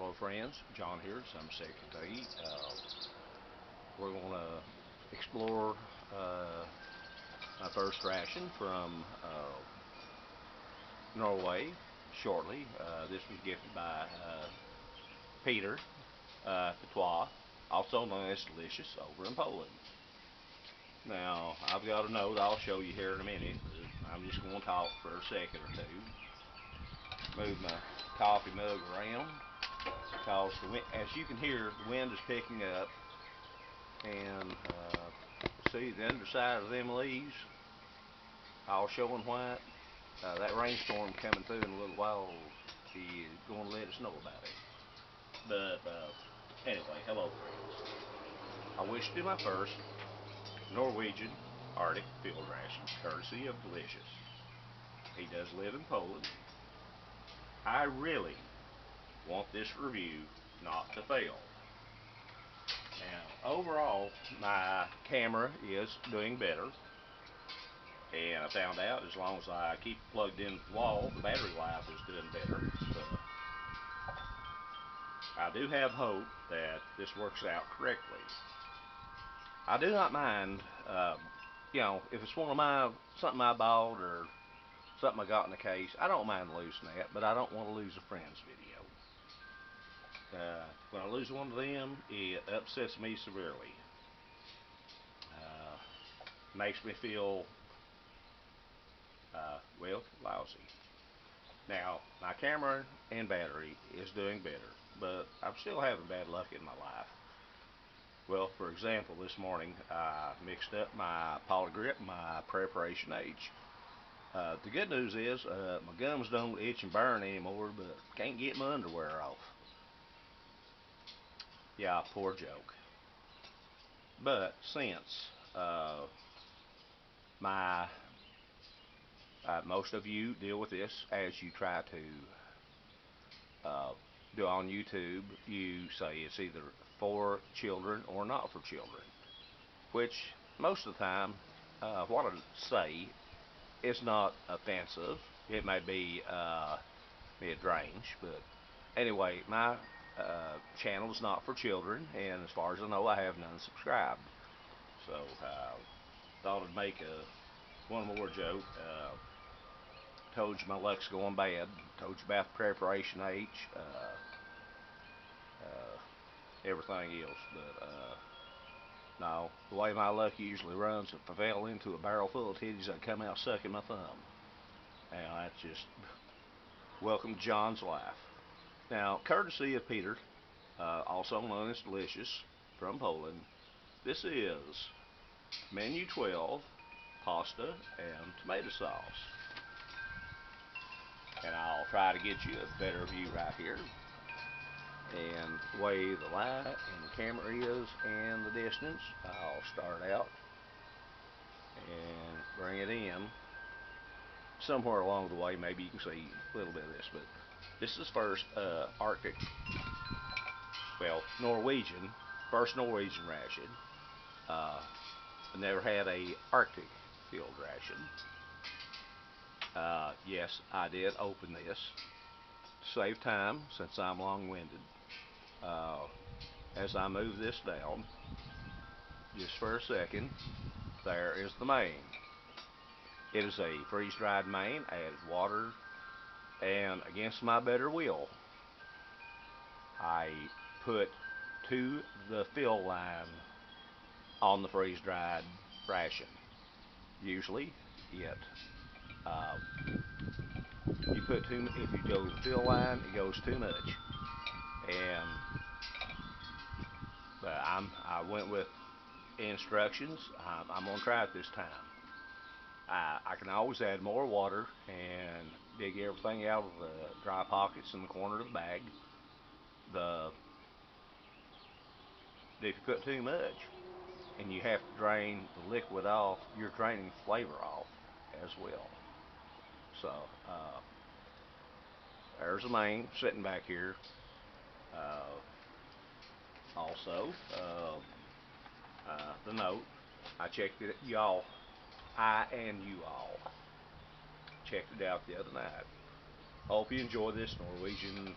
Hello friends, John here, some second we're going to explore my first ration from Norway shortly. This was gifted by Peter Patois, also known as Delicious, over in Poland. Now, I've got a note I'll show you here in a minute, but I'm just going to talk for a second or two. Move my coffee mug around because as you can hear, the wind is picking up, and see the underside of them leaves all showing white. That rainstorm coming through in a little while is going to let us know about it. But anyway, hello friends. I wish to do my first Norwegian Arctic field ration, courtesy of Delicious. He does live in Poland. I really want this review not to fail. Now, overall, my camera is doing better, and I found out as long as I keep plugged into the wall, the battery life is doing better. So I do have hope that this works out correctly. I do not mind, if it's something I bought or something I got in the case, I don't mind losing that, but I don't want to lose a friend's video. When I lose one of them, it upsets me severely. Makes me feel, lousy. Now, my camera and battery is doing better, but I'm still having bad luck in my life. Well, for example, this morning I mixed up my polygrip and my preparation H. The good news is my gums don't itch and burn anymore, but can't get my underwear off. Yeah, poor joke. But since my most of you deal with this as you try to do on YouTube, you say it's either for children or not for children, which most of the time, what I say is not offensive. It may be mid-range, but anyway, my channel is not for children, and as far as I know, I have none subscribed. So, thought I'd make one more joke. Told you my luck's going bad. Told you about the preparation H, everything else. But no, the way my luck usually runs, if I fell into a barrel full of titties, I'd come out sucking my thumb. Now that's just welcome to John's life. Now, courtesy of Peter, also known as Delicious, from Poland, this is menu 12, pasta and tomato sauce. And I'll try to get you a better view right here. And the way the light and the camera is and the distance, I'll start out and bring it in. Somewhere along the way, maybe you can see a little bit of this, but this is first Arctic, Norwegian, first Norwegian ration. I never had a Arctic field ration. Yes, I did open this to save time since I'm long-winded. As I move this down, just for a second, there is the main. It is a freeze-dried main. I added water, and against my better will, I put to the fill line on the freeze-dried ration. Usually, uh, you put too. If you go to the fill line, it goes too much. And I went with instructions. I'm gonna try it this time. I can always add more water and dig everything out of the dry pockets in the corner of the bag. The if you put too much and you have to drain the liquid off, you're draining flavor off as well. So there's the main sitting back here. Uh, Also, the note. I checked it. I and you all checked it out the other night. Hope you enjoy this Norwegian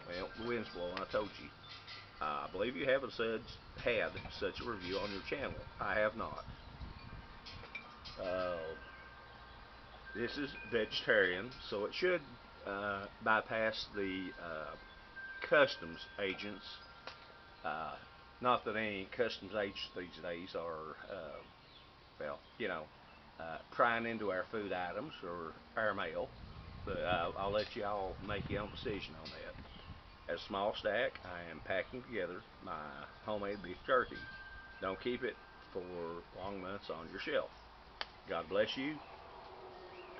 Well, the wind's blowing, I told you. I believe you haven't had such a review on your channel. I have not. Uh, this is vegetarian, so it should bypass the customs agents. Uh, Not that any customs agents these days are, well, prying into our food items or our mail, but I'll let y'all make your own decision on that. As a small stack, I am packing together my homemade beef jerky. Don't keep it for long months on your shelf. God bless you,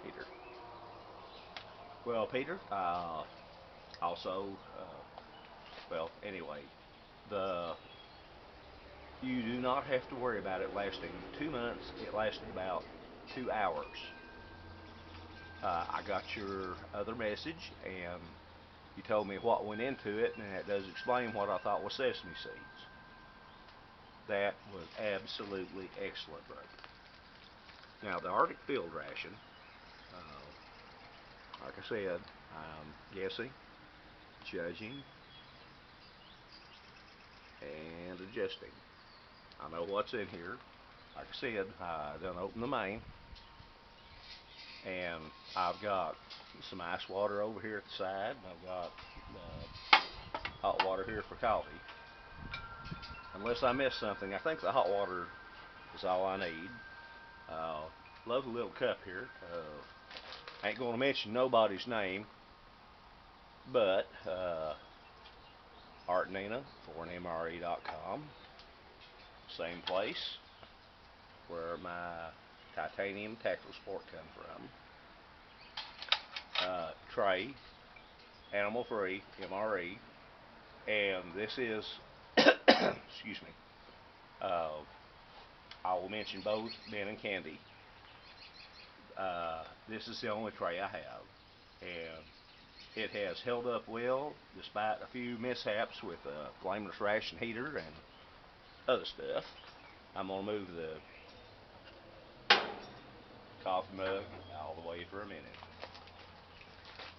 Peter. Well, Peter, also, anyway, the you do not have to worry about it lasting 2 months. It lasted about 2 hours. I got your other message, and you told me what went into it, and it does explain what I thought was sesame seeds. That was absolutely excellent, brother. Now, the Arctic Field Ration, like I said, I'm guessing, judging, and adjusting. I know what's in here. Like I said, I done opened the main, and I've got some ice water over here at the side, and I've got hot water here for coffee. Unless I missed something, I think the hot water is all I need. Love the little cup here. I ain't going to mention nobody's name, but Art and Nina, foreignmre.com, same place where my titanium tactical sport come from. Trey, animal free, MRE, and this is, excuse me, I will mention both Ben and Candy. This is the only tray I have, and it has held up well despite a few mishaps with a flameless ration heater and other stuff. I'm going to move the coffee mug all the way for a minute.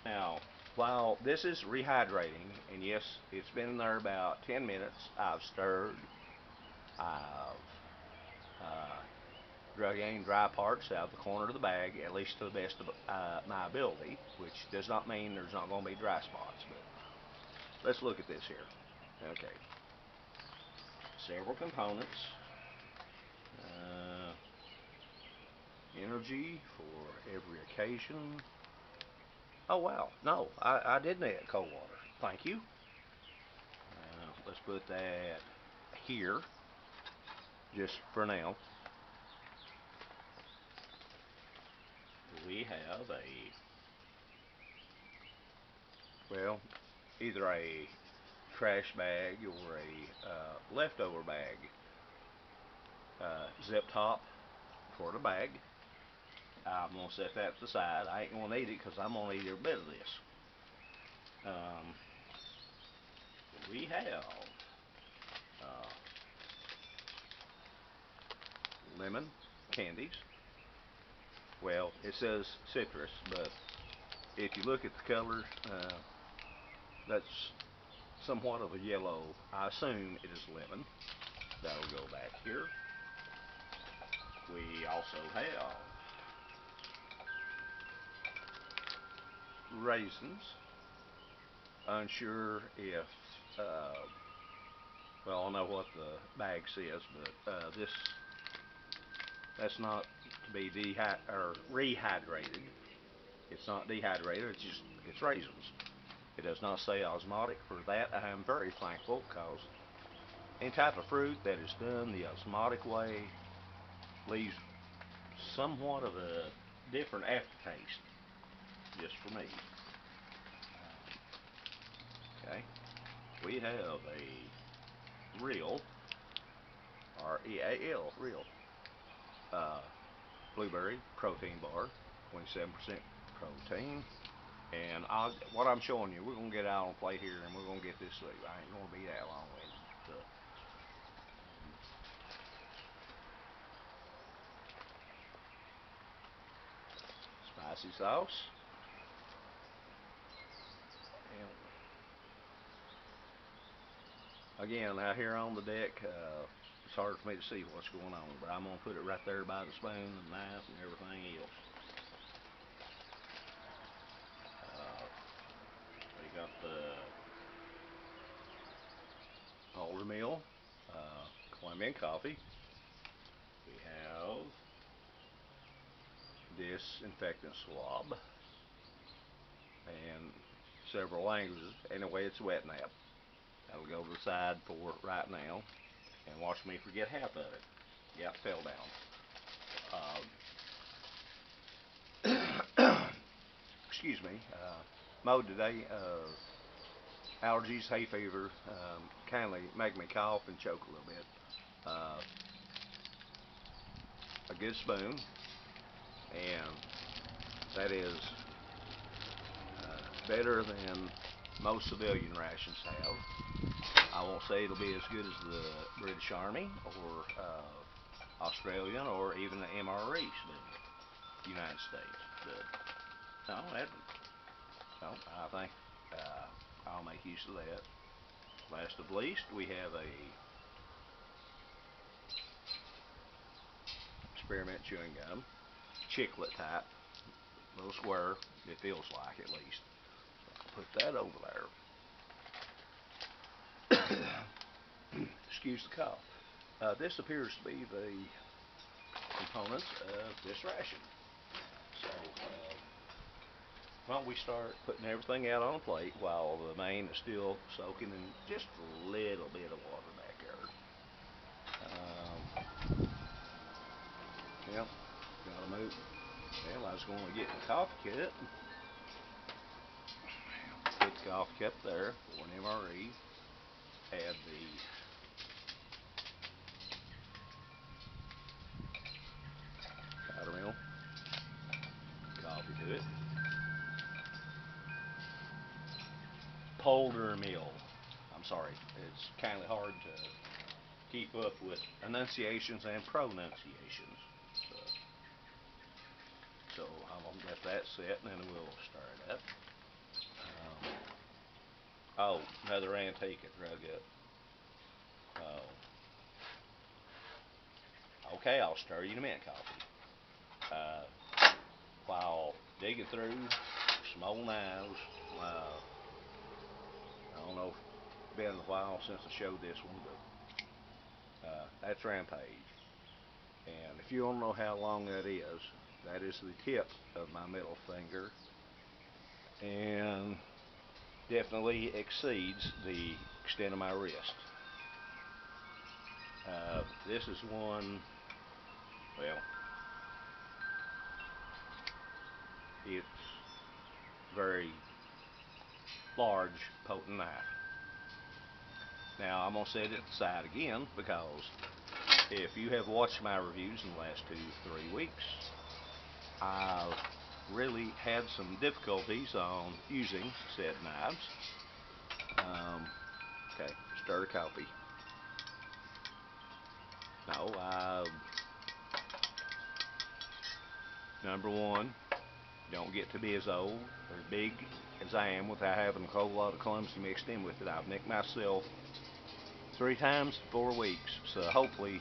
Now, while this is rehydrating, and yes, it's been in there about 10 minutes, I've stirred, I've drug any dry parts out of the corner of the bag, at least to the best of my ability, which does not mean there's not going to be dry spots. But let's look at this here. Okay, several components. Energy for every occasion. Oh wow, no, I didn't add cold water. Thank you. Let's put that here, just for now. We have either a trash bag or a leftover bag. Zip top for the bag. I'm going to set that to the side. I ain't going to need it because I'm going to eat every bit of this. We have lemon candies. Well, it says citrus, but if you look at the color, that's somewhat of a yellow. I assume it is lemon. That'll go back here. We also have raisins. Unsure if, well, I know what the bag says, but that's not to be rehydrated. It's not dehydrated. It's raisins. It does not say osmotic. For that, I am very thankful, because any type of fruit that is done the osmotic way leaves somewhat of a different aftertaste, just for me. Okay, we have a real, REAL, real, uh, blueberry protein bar, 27% protein. And what I'm showing you, we're going to get out on plate here, and we're going to get this through. I ain't going to be that long-winded. Spicy sauce. And Again, out here on the deck, it's hard for me to see what's going on, but I'm going to put it right there by the spoon and knife and everything else. We got the Alder Mill Colombian coffee. We have disinfectant swab and several languages. Anyway, it's a wet nap. That'll go to the side for right now. And watch me forget half of it. Yep, fell down. Excuse me. Mode today. Allergies, hay fever, kindly make me cough and choke a little bit. A good spoon, and that is better than most civilian rations have. I won't say it'll be as good as the British Army or Australian or even the MRE spoon, United States. But no, I think I'll make use of that. Last of least, we have a spearmint chewing gum, chiclet type, little square. It feels like, at least. So I'll put that over there. Excuse the cough. This appears to be the components of this ration. So, why don't we start putting everything out on a plate while the main is still soaking in just a little bit of water back there. Yep, gotta move. Well, I was going to get the coffee cup. Put the coffee cup there for an MRE. Add the powder mill coffee to it. Polder mill. I'm sorry, it's kind of hard to keep up with enunciations and pronunciations. So I'm gonna let that set, and then we'll start it up. Oh, another antique I drug up. Okay, I'll stir you in a minute, coffee. While digging through some old knives, I don't know if it's been a while since I showed this one, but that's Rampage. And if you don't know how long that is the tip of my middle finger, and definitely exceeds the extent of my wrist. This is one, well, it's very large, potent knife. Now I'm going to set it aside again because if you have watched my reviews in the last 2-3 weeks, I've really had some difficulties on using said knives. Okay, stir the coffee. No, number one, don't get to be as old or as big as I am without having a whole lot of clumsy mixed in with it. I've nicked myself 3 times in 4 weeks, so hopefully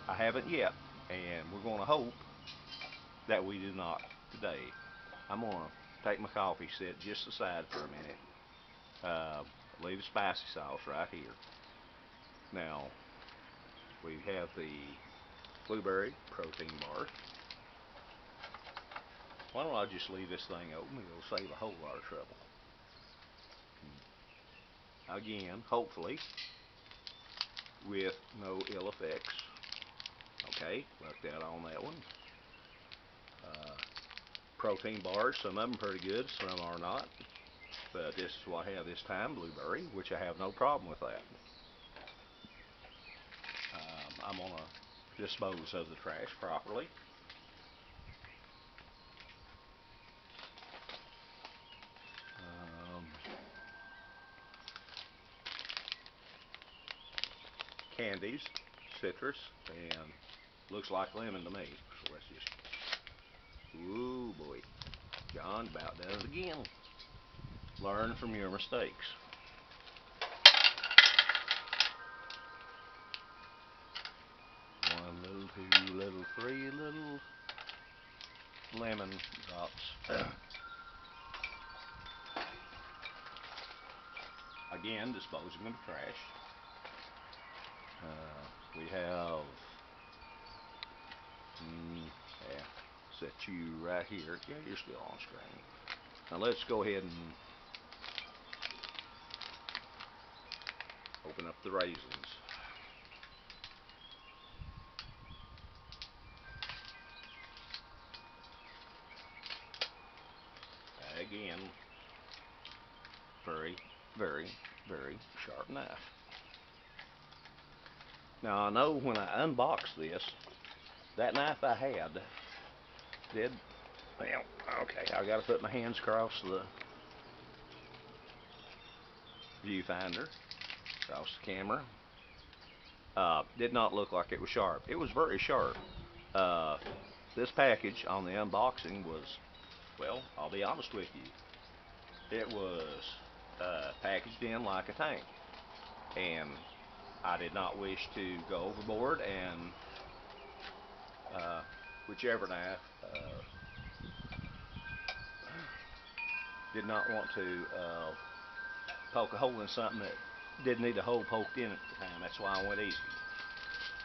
I haven't yet, and we're going to hope that we do not today. I'm going to take my coffee, set just aside for a minute, leave the spicy sauce right here. Now, we have the blueberry protein bar. Why don't I just leave this thing open? It'll save a whole lot of trouble. Again, hopefully, with no ill effects. Okay, lucked out on that one. Protein bars, some of them pretty good, some are not. But this is what I have this time, blueberry, which I have no problem with that. I'm going to dispose of the trash properly. Candies, citrus, and looks like lemon to me. So let's just, ooh boy, John about does it again. Learn from your mistakes. 3 little lemon drops. Again, disposing of trash. We have, yeah, set you right here. Yeah, you're still on screen. Now let's go ahead and open up the raisins. Again, very, very, very sharp knife. Now I know when I unboxed this, that knife I had did, well, okay, I gotta put my hands across the viewfinder, across the camera. Did not look like it was sharp. It was very sharp. This package on the unboxing was, well, I'll be honest with you, it was packaged in like a tank, and I did not wish to go overboard, and whichever knife did not want to poke a hole in something that didn't need a hole poked in at the time. That's why I went easy.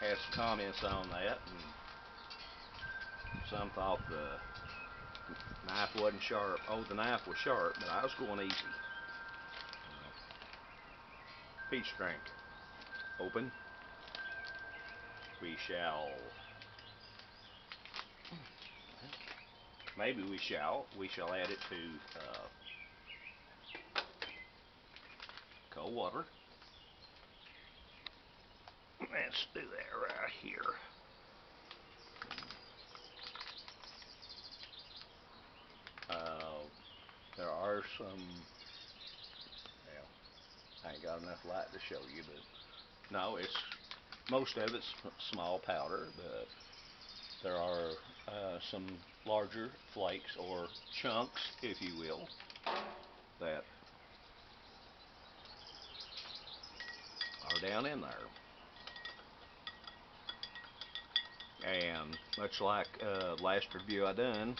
Had some comments on that, and some thought the knife wasn't sharp. Oh, the knife was sharp, but I was going easy. Peach drink. Open. We shall, maybe we shall add it to cold water. Let's do that right here. There are some, well, I ain't got enough light to show you, but no, it's, most of it's small powder, but there are some larger flakes or chunks, if you will, that are down in there. And much like last review I done,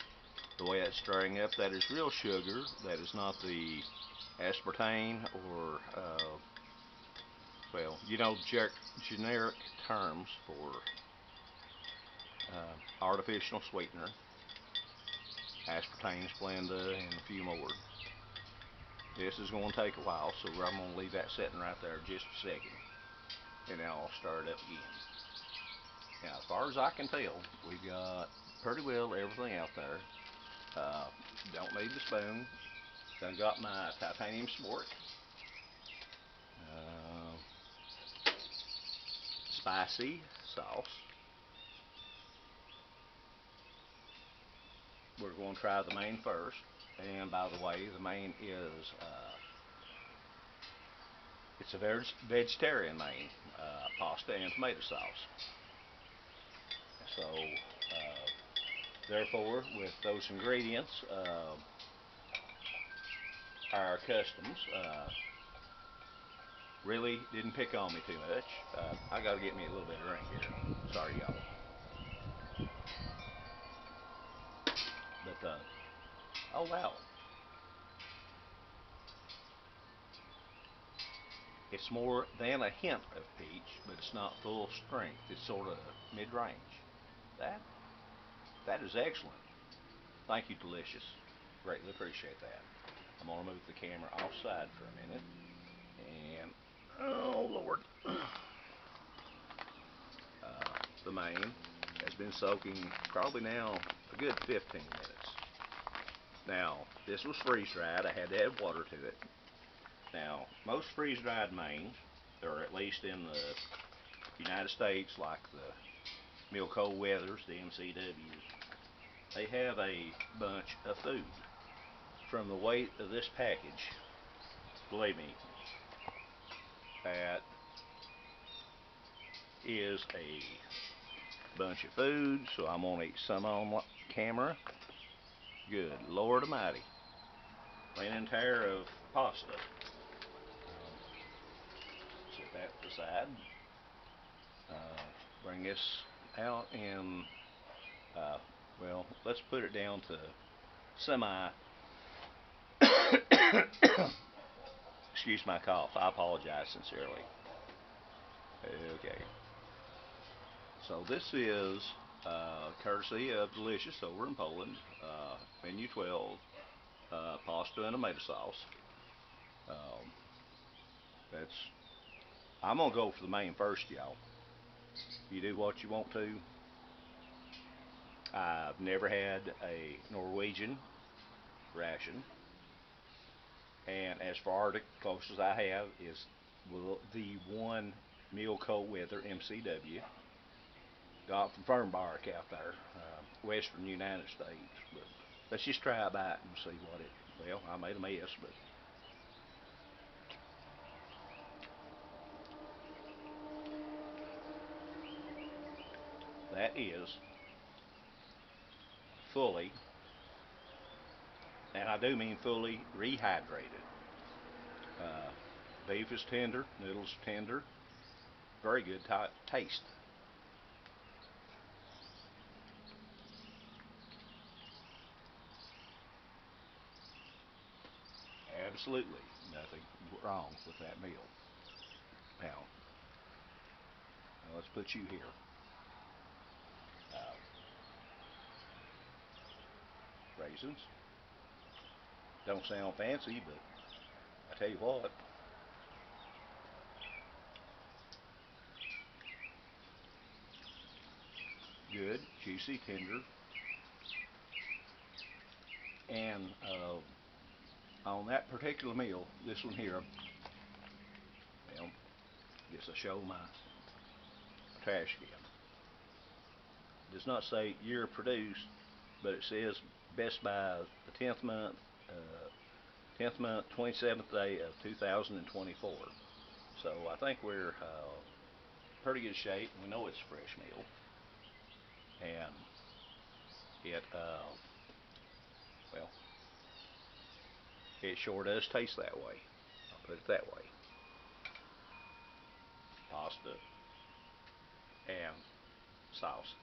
the way it's stirring up, that is real sugar. That is not the aspartame or, well, you know, generic terms for artificial sweetener, aspartame, Splenda, and a few more. This is going to take a while, so I'm going to leave that sitting right there just a second, and now I'll stir it up again. Now, as far as I can tell, we've got pretty well everything out there. Don't need the spoon. Done got my titanium spork. Spicy sauce. We're going to try the main first. And by the way, the main is, it's a vegetarian main, pasta and tomato sauce. So, therefore, with those ingredients, our customs really didn't pick on me too much. I gotta get me a little bit of drink here. Sorry, y'all. But, oh wow. It's more than a hint of peach, but it's not full strength. It's sort of mid-range. That is excellent. Thank you, Delicious. Greatly appreciate that. I'm going to move the camera offside for a minute. And, oh Lord. The main has been soaking probably now a good 15 minutes. Now, this was freeze-dried. I had to add water to it. Now, most freeze-dried mains, or at least in the United States, like the Milco Weathers, the MCWs, they have a bunch of food. From the weight of this package, believe me, that is a bunch of food, so I'm going to eat some on camera. Good Lord Almighty. An entire of pasta. Set that to the side. Bring this out, and Uh, well, let's put it down to semi. Excuse my cough. I apologize sincerely. Okay. So this is courtesy of Delicious over in Poland. Menu 12, pasta and tomato sauce. Um, that's. I'm gonna go for the main first, y'all. You do what you want to. I've never had a Norwegian ration, and as far the closest I have is the one meal cold weather MCW got from Fernbark out there, western United States. But let's just try a bite and see what it. Well, I made a mess, but that is fully, and I do mean fully rehydrated. Uh, Beef is tender, noodles tender, very good taste. Absolutely nothing wrong with that meal. Now, let's put you here. Uh, Raisins don't sound fancy, but I tell you what, good, juicy, tender, and on that particular meal, this one here, well, guess I show my trash can. It does not say year produced, but it says best by the 10th month, 27th day of 2024. So I think we're pretty good shape. We know it's a fresh meal, and it well, it sure does taste that way. I'll put it that way. Pasta and sauce.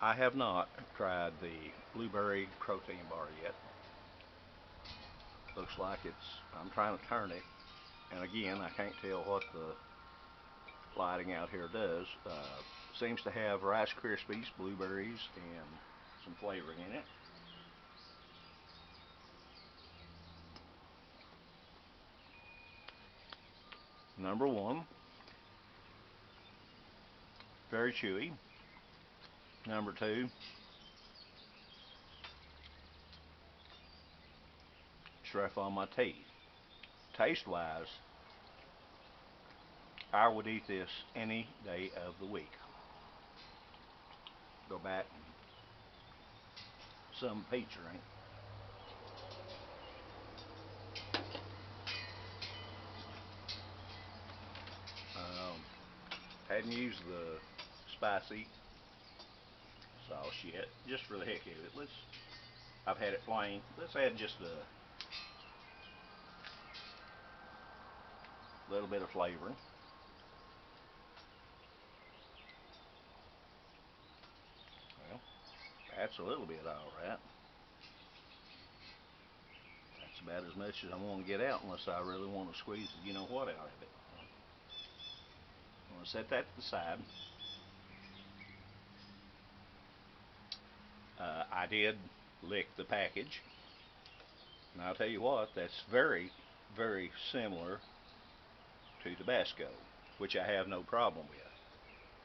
I have not tried the blueberry protein bar yet. Looks like it's. I'm trying to turn it, and again, I can't tell what the lighting out here does. Seems to have Rice Krispies, blueberries, and some flavoring in it. Number one, very chewy. Number two, it's rough on my teeth. Taste wise, I would eat this any day of the week. Go back and some pizza, ain't. Um, hadn't used the spicy sauce yet, just for the heck of it. I've had it plain. Let's add just a little bit of flavoring. Well, that's a little bit all right. That's about as much as I want to get out unless I really want to squeeze you know what out of it. I'm going to set that to the side. I did lick the package, and I'll tell you what, that's very, very similar to Tabasco, which I have no problem with.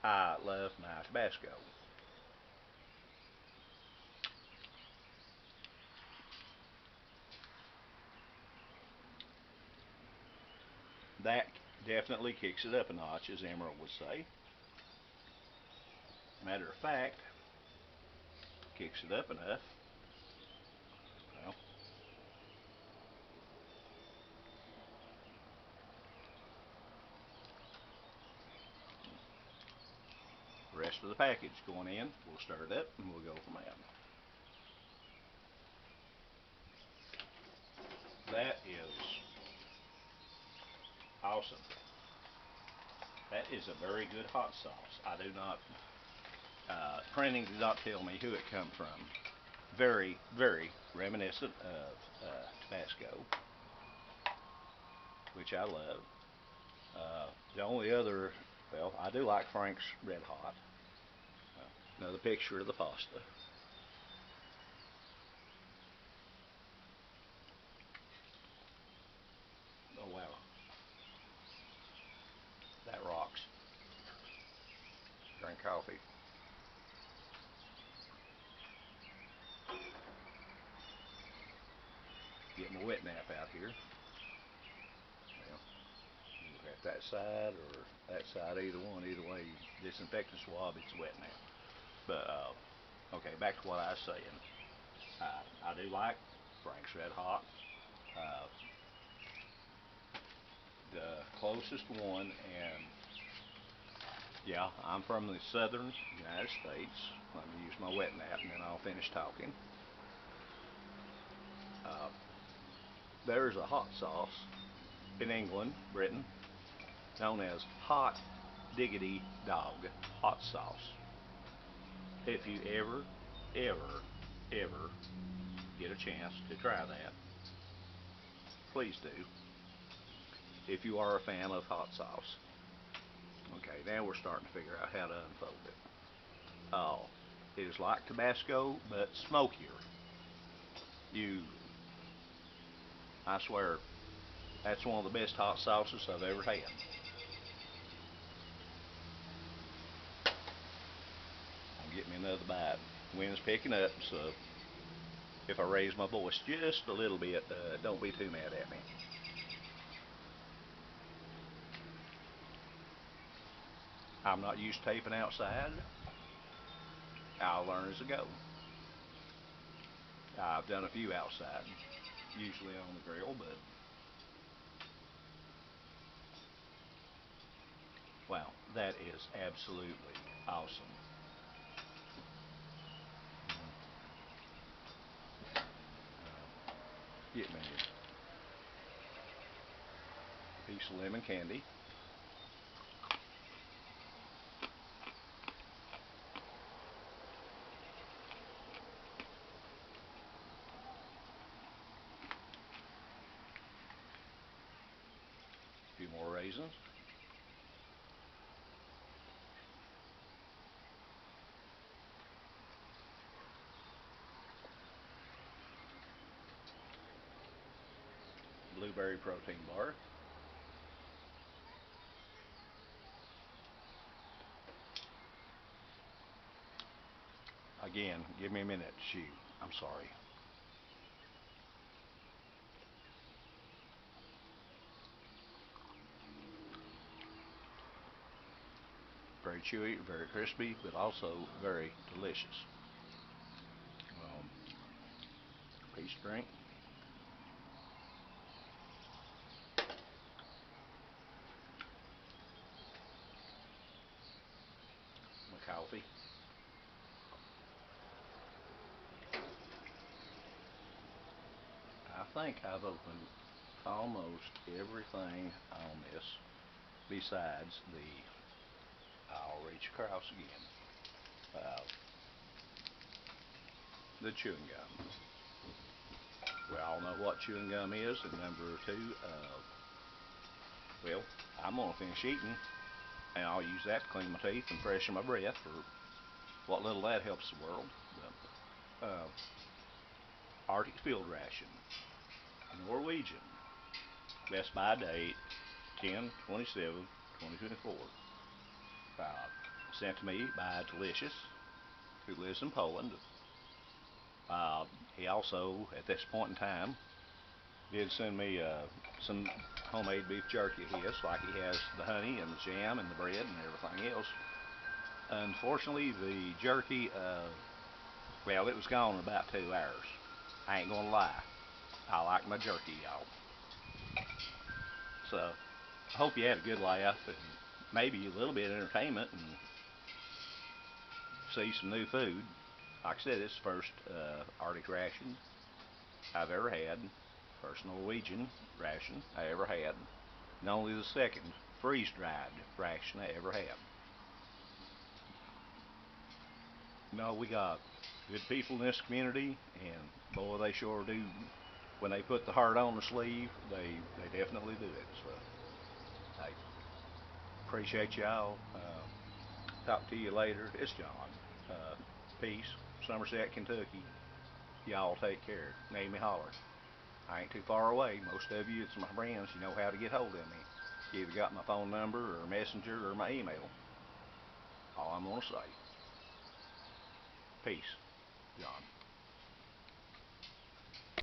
I love my Tabasco. That definitely kicks it up a notch, as Emerald would say. Matter of fact, kicks it up enough. Well, the rest of the package going in, we'll stir it up and we'll go from there. That is awesome. That is a very good hot sauce. I do not, printing did not tell me who it come from. Very, very reminiscent of Tabasco, which I love. The only other, well, I do like Frank's Red Hot. Another picture of the pasta. Oh wow, that rocks. Drink coffee. Get my wet nap out here. Well, you look at that side or that side, either one, either way. Disinfectant swab, it's wet nap. But okay, back to what I was saying. I do like Frank's Red Hot. Uh, the closest one, and yeah, I'm from the southern United States. Let me use my wet nap and then I'll finish talking. Uh, there's a hot sauce in England, Britain, known as Hot Diggity Dog hot sauce. If you ever get a chance to try that, please do. If you are a fan of hot sauce. Okay, now we're starting to figure out how to unfold it. Oh, it is like Tabasco, but smokier. You, I swear, that's one of the best hot sauces I've ever had. I'll get me another bite. Wind's picking up, so if I raise my voice just a little bit, don't be too mad at me. I'm not used to taping outside. I'll learn as I go. I've done a few outside, usually on the grill, but wow, that is absolutely awesome. Get me a piece of lemon candy. A few more raisins. Blueberry protein bar. Again, give me a minute. Shoot, I'm sorry. Very chewy, very crispy, but also very delicious. Peach drink. My coffee. I think I've opened almost everything on this besides the, I'll reach across again, uh, the chewing gum. We all know what chewing gum is, and number two, well, I'm going to finish eating, and I'll use that to clean my teeth and freshen my breath for what little that helps the world. But, Arctic Field Ration, Norwegian, best by date 10/27/2024. Uh, Sent to me by Delicious, who lives in Poland. He also, at this point in time, did send me some homemade beef jerky of his, like he has the honey and the jam and the bread and everything else. Unfortunately, the jerky, well, it was gone in about 2 hours. I ain't gonna lie, I like my jerky, y'all. So, I hope you had a good laugh and maybe a little bit of entertainment and see some new food. Like I said, this is the first Arctic ration I've ever had. First Norwegian ration I ever had. And only the second freeze-dried ration I ever had. No, we got good people in this community, and boy, they sure do. When they put the heart on the sleeve, they definitely do it. So I appreciate y'all. Talk to you later. It's John. Peace. Somerset, Kentucky. Y'all take care. Name me holler. I ain't too far away. Most of you, it's my friends. You know how to get hold of me. You either got my phone number or messenger or my email. All I'm gonna say. Peace. John.